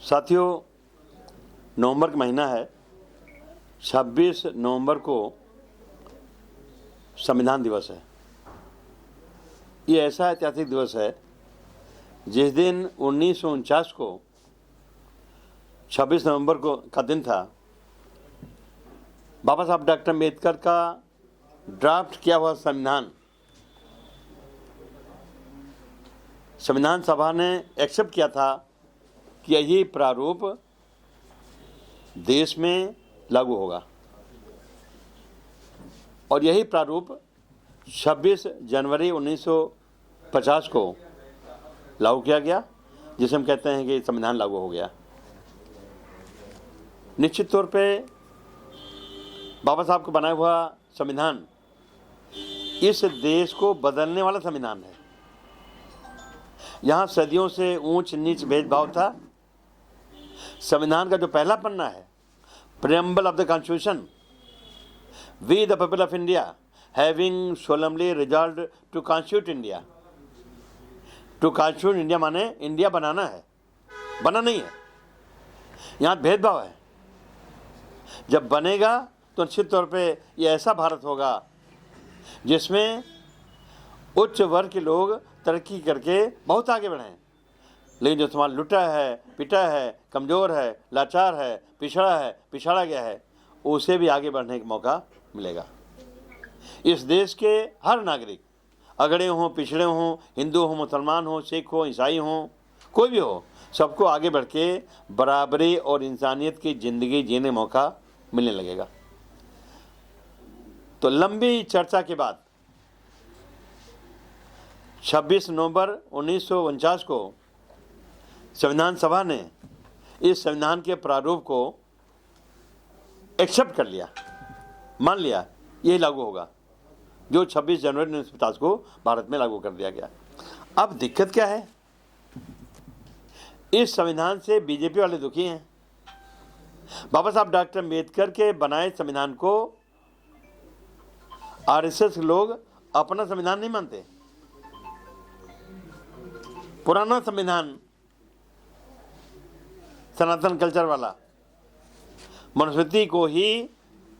साथियों, नवंबर का महीना है। 26 नवंबर को संविधान दिवस है। ये ऐसा ऐतिहासिक दिवस है जिस दिन 1949 को 26 नवंबर को का दिन था। बाबा साहब डॉक्टर अम्बेडकर का ड्राफ्ट किया हुआ संविधान सभा ने एक्सेप्ट किया था कि यही प्रारूप देश में लागू होगा और यही प्रारूप 26 जनवरी 1950 को लागू किया गया, जिसे हम कहते हैं कि संविधान लागू हो गया। निश्चित तौर पे बाबा साहब को बनाया हुआ संविधान इस देश को बदलने वाला संविधान है। यहाँ सदियों से ऊंच नीच भेदभाव था। संविधान का जो पहला पन्ना है, preamble of the constitution, we the people of India having solemnly resolved to constitute India. To constitute India माने इंडिया बनाना है, बना नहीं है। यहाँ भेदभाव है। जब बनेगा तो निश्चित तौर पे ये ऐसा भारत होगा जिसमें उच्च वर्ग के लोग तरक्की करके बहुत आगे बढ़ें, लेकिन जो समाज लुटा है, पिटा है, कमज़ोर है, लाचार है, पिछड़ा गया है, उसे भी आगे बढ़ने का मौका मिलेगा। इस देश के हर नागरिक, अगड़े हों, पिछड़े हों, हिंदू हों, मुसलमान हों, सिख हों, ईसाई हों, कोई भी हो, सबको आगे बढ़ के बराबरी और इंसानियत की ज़िंदगी जीने मौका मिलने लगेगा। तो लंबी चर्चा के बाद 26 नवंबर 1949 को संविधान सभा ने इस संविधान के प्रारूप को एक्सेप्ट कर लिया, मान लिया यही लागू होगा, जो 26 जनवरी 1950 को भारत में लागू कर दिया गया। अब दिक्कत क्या है? इस संविधान से बीजेपी वाले दुखी हैं। बाबा साहब डॉक्टर अम्बेडकर के बनाए संविधान को आरएसएस लोग अपना संविधान नहीं मानते। पुराना संविधान, सनातन कल्चर वाला मनुस्मृति को ही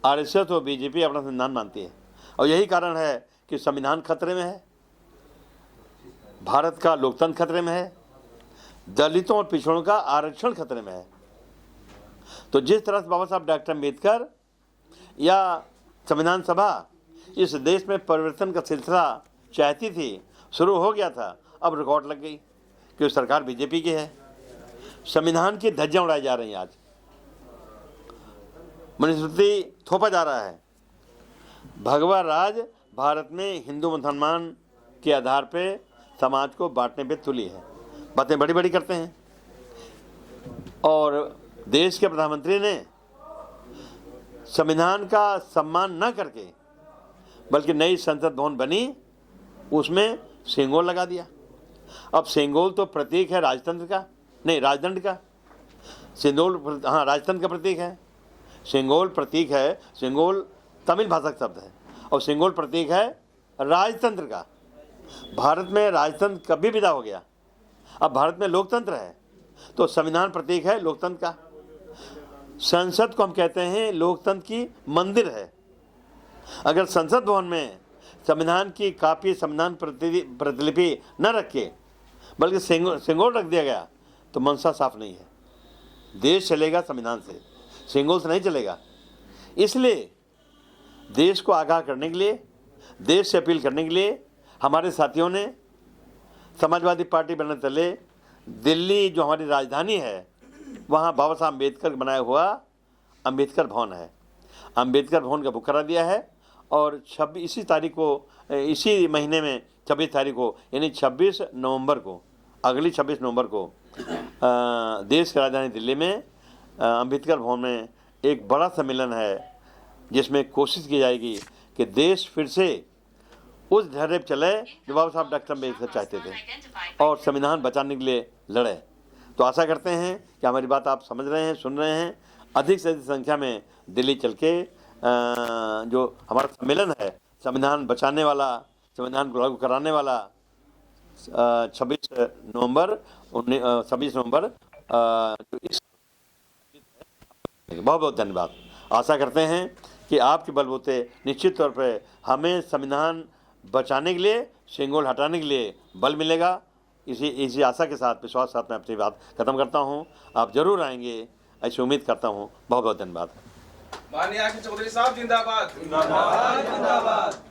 आरएसएस और बीजेपी अपना संविधान मानती है, और यही कारण है कि संविधान खतरे में है, भारत का लोकतंत्र खतरे में है, दलितों और पिछड़ों का आरक्षण खतरे में है। तो जिस तरह से बाबा साहब डॉक्टर अम्बेडकर या संविधान सभा इस देश में परिवर्तन का सिलसिला चाहती थी, शुरू हो गया था, अब रिकॉर्ड लग गई कि सरकार बीजेपी की है। संविधान की धज्जियां उड़ाई जा रही हैं। आज मनुस्मृति थोपा जा रहा है। भगवा राज भारत में हिंदू मुसलमान के आधार पे समाज को बांटने पे तुली है। बातें बड़ी बड़ी करते हैं, और देश के प्रधानमंत्री ने संविधान का सम्मान न करके बल्कि नई संसद भवन बनी, उसमें सिंगोल लगा दिया। अब सिंगोल तो प्रतीक है राजतंत्र का, नहीं राजदंड का। सिंगोल, हाँ, राजतंत्र का प्रतीक है। सिंगोल प्रतीक है, सिंगोल तमिल भाषा का शब्द है, और सिंगोल प्रतीक है राजतंत्र का। भारत में राजतंत्र कभी विदा हो गया, अब भारत में लोकतंत्र है, तो संविधान प्रतीक है लोकतंत्र का। संसद को हम कहते हैं लोकतंत्र की मंदिर है। अगर संसद भवन में संविधान की कापी, संविधान प्रतिलिपि न रखे बल्कि सिंगोल रख दिया गया तो मनसा साफ नहीं है। देश चलेगा संविधान से, सिंगोल से नहीं चलेगा। इसलिए देश को आगाह करने के लिए, देश से अपील करने के लिए हमारे साथियों ने समाजवादी पार्टी बनने चले दिल्ली, जो हमारी राजधानी है, वहाँ बाबा साहब अम्बेडकर बनाया हुआ अम्बेडकर भवन है। अम्बेडकर भवन का बुक करा दिया है, और इसी तारीख को, इसी महीने में 26 तारीख को, यानी 26 नवंबर को, अगली 26 नवंबर को देश की राजधानी दिल्ली में अम्बेडकर भवन में एक बड़ा सम्मेलन है, जिसमें कोशिश की जाएगी कि देश फिर से उस ढर्रे पर चले जो बाबा साहब डॉक्टर अम्बेडकर चाहते थे, और संविधान बचाने के लिए लड़े। तो आशा करते हैं कि हमारी बात आप समझ रहे हैं, सुन रहे हैं। अधिक से अधिक संख्या में दिल्ली चल के जो हमारा सम्मेलन है, संविधान बचाने वाला, संविधान को लागू कराने वाला, 26 नवंबर इस बहुत बहुत धन्यवाद। आशा करते हैं कि आपके बलबूते निश्चित तौर पे हमें संविधान बचाने के लिए, सिंगोल हटाने के लिए बल मिलेगा। इसी आशा के साथ, विश्वास के साथ मैं अपनी बात खत्म करता हूं। आप जरूर आएंगे, ऐसी उम्मीद करता हूं। बहुत बहुत धन्यवाद। माननीय आखिर चौधरी साहब जिंदाबाद। जिंदाबाद जिंदाबाद।